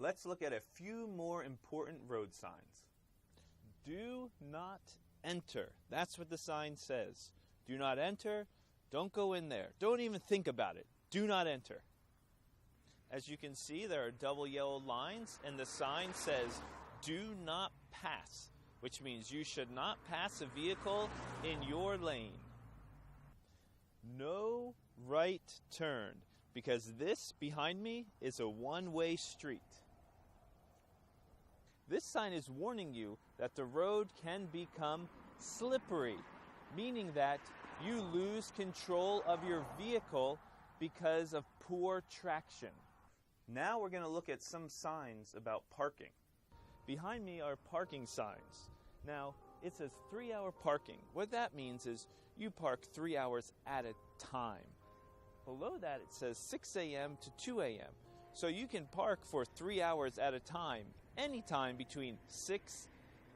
let's look at a few more important road signs. Do not enter. That's what the sign says. Do not enter. Don't go in there. Don't even think about it. Do not enter. As you can see, there are double yellow lines, and the sign says, do not pass, which means you should not pass a vehicle in your lane. No right turn, because this behind me is a one-way street. This sign is warning you that the road can become slippery, meaning that you lose control of your vehicle because of poor traction. Now we're going to look at some signs about parking. Behind me are parking signs. Now, it says 3-hour parking. What that means is you park 3 hours at a time. Below that it says 6 a.m. to 2 a.m. So you can park for 3 hours at a time, anytime between 6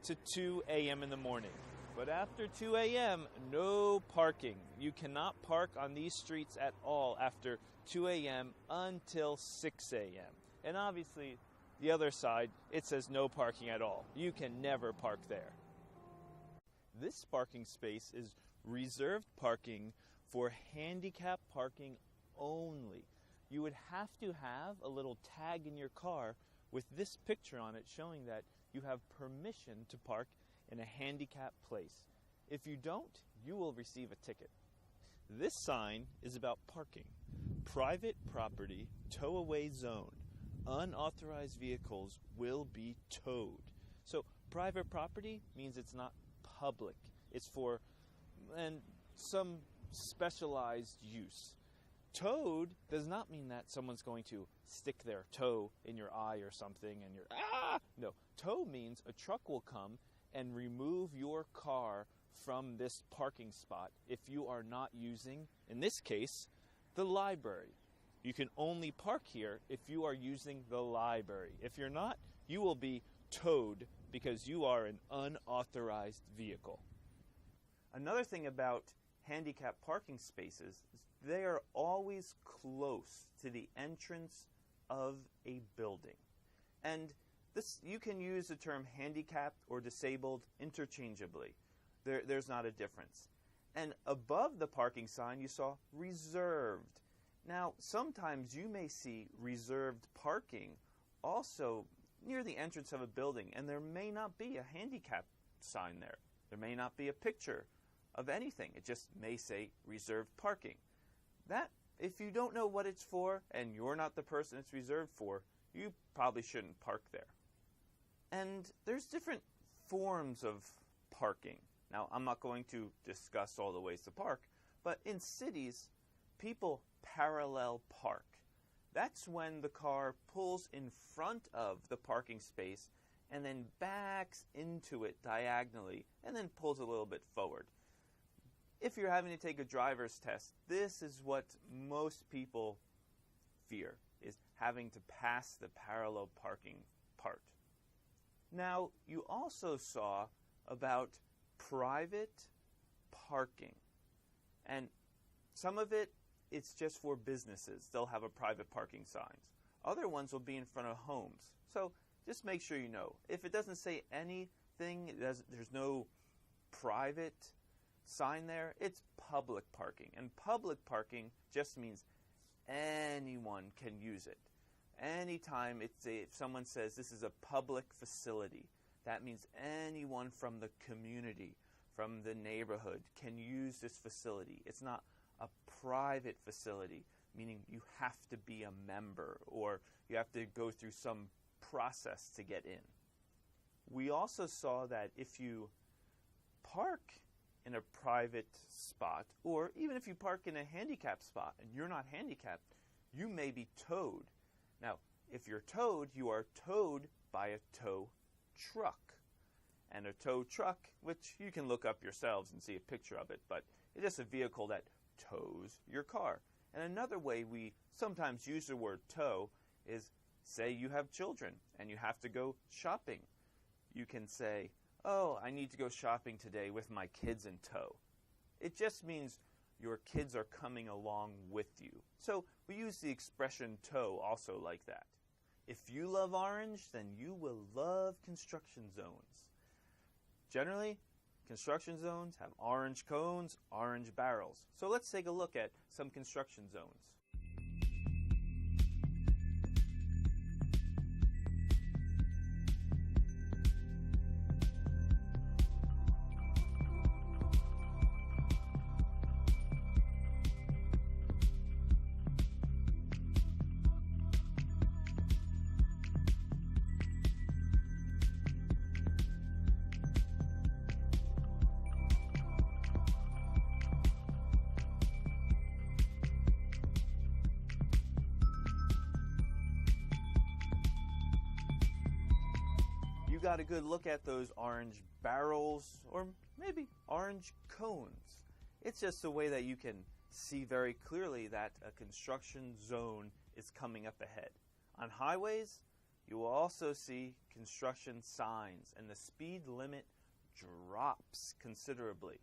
to 2 a.m. in the morning. But after 2 a.m., no parking. You cannot park on these streets at all after 2 a.m. until 6 a.m. And obviously, the other side, it says no parking at all. You can never park there. This parking space is reserved parking for handicap parking only. You would have to have a little tag in your car with this picture on it showing that you have permission to park in a handicapped place. If you don't, you will receive a ticket. This sign is about parking. Private property, tow-away zone. Unauthorized vehicles will be towed. So private property means it's not public. It's for some specialized use. Towed does not mean that someone's going to stick their toe in your eye or something and you're, No, tow means a truck will come and remove your car from this parking spot if you are not using, in this case, the library. You can only park here if you are using the library. If you're not, you will be towed because you are an unauthorized vehicle. Another thing about handicapped parking spaces is they are always close to the entrance of a building. And you can use the term handicapped or disabled interchangeably. There's not a difference. And above the parking sign you saw reserved. Now, sometimes you may see reserved parking also near the entrance of a building, and there may not be a handicap sign there. There may not be a picture of anything. It just may say reserved parking. That, if you don't know what it's for and you're not the person it's reserved for, you probably shouldn't park there. And there's different forms of parking. Now, I'm not going to discuss all the ways to park, but in cities, people parallel park. That's when the car pulls in front of the parking space and then backs into it diagonally and then pulls a little bit forward. If you're having to take a driver's test, this is what most people fear, is having to pass the parallel parking part. Now, you also saw about private parking. And some of it's just for businesses. They'll have a private parking signs. Other ones will be in front of homes. So just make sure you know. If it doesn't say anything, there's no private sign there, it's public parking. And public parking just means anyone can use it. Anytime if someone says this is a public facility, that means anyone from the community, from the neighborhood can use this facility. It's not a private facility, meaning you have to be a member or you have to go through some process to get in. We also saw that if you park in a private spot, or even if you park in a handicapped spot and you're not handicapped, you may be towed. Now, if you're towed, you are towed by a tow truck. And a tow truck, which you can look up yourselves and see a picture of it, but it's just a vehicle that tows your car. And another way we sometimes use the word tow is, say you have children and you have to go shopping. You can say, oh, I need to go shopping today with my kids in tow. It just means your kids are coming along with you. So we use the expression tow also like that. If you love orange, then you will love construction zones. Generally, construction zones have orange cones, orange barrels. So let's take a look at some construction zones. You got a good look at those orange barrels or maybe orange cones. It's just a way that you can see very clearly that a construction zone is coming up ahead. On highways, you will also see construction signs and the speed limit drops considerably.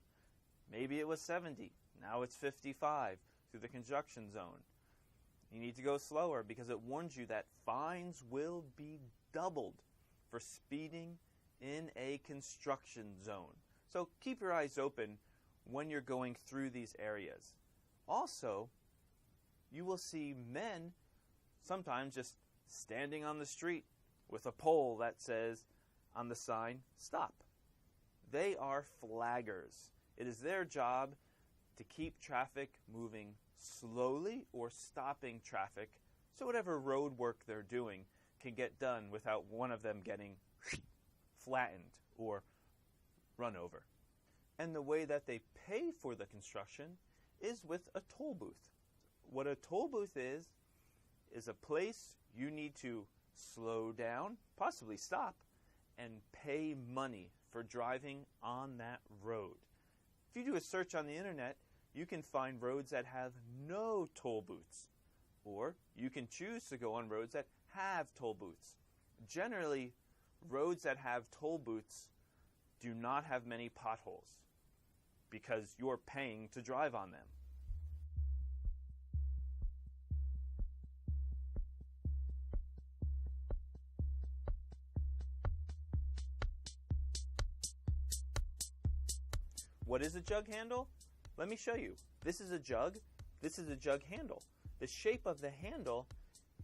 Maybe it was 70, now it's 55 through the construction zone. You need to go slower because it warns you that fines will be doubled for speeding in a construction zone. So keep your eyes open when you're going through these areas. Also, you will see men sometimes just standing on the street with a pole that says on the sign, "Stop." They are flaggers. It is their job to keep traffic moving slowly or stopping traffic so whatever road work they're doing can get done without one of them getting flattened or run over. And the way that they pay for the construction is with a toll booth. What a toll booth is a place you need to slow down, possibly stop, and pay money for driving on that road. If you do a search on the internet, you can find roads that have no toll booths, or you can choose to go on roads that have toll booths. Generally, roads that have toll booths do not have many potholes because you're paying to drive on them. What is a jug handle? Let me show you. This is a jug. This is a jug handle. The shape of the handle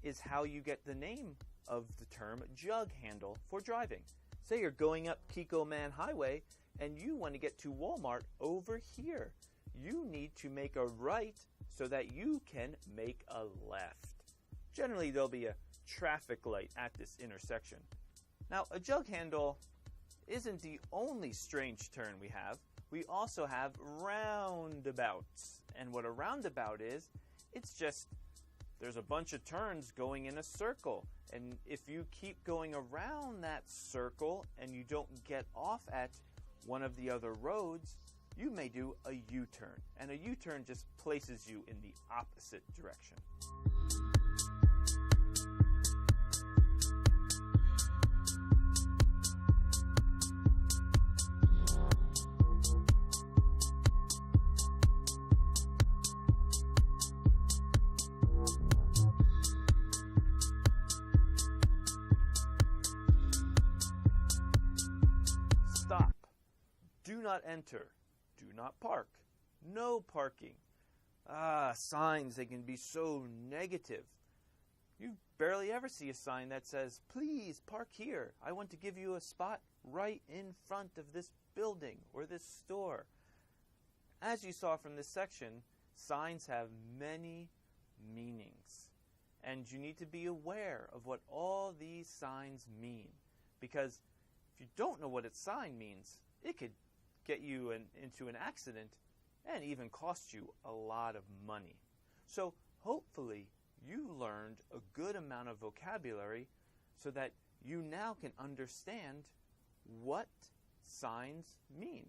is how you get the name of the term jug handle for driving. Say you're going up Kiko Man Highway and you want to get to Walmart over here. You need to make a right so that you can make a left. Generally, there'll be a traffic light at this intersection. Now, a jug handle isn't the only strange turn we have. We also have roundabouts. And what a roundabout is, it's just there's a bunch of turns going in a circle. And if you keep going around that circle and you don't get off at one of the other roads, you may do a U-turn. And a U-turn just places you in the opposite direction. Stop. Do not enter. Do not park. No parking. Signs, they can be so negative. You barely ever see a sign that says, "Please park here. I want to give you a spot right in front of this building or this store." As you saw from this section, signs have many meanings. And you need to be aware of what all these signs mean. Because if you don't know what a sign means, it could get you into an accident and even cost you a lot of money. So hopefully you learned a good amount of vocabulary so that you now can understand what signs mean.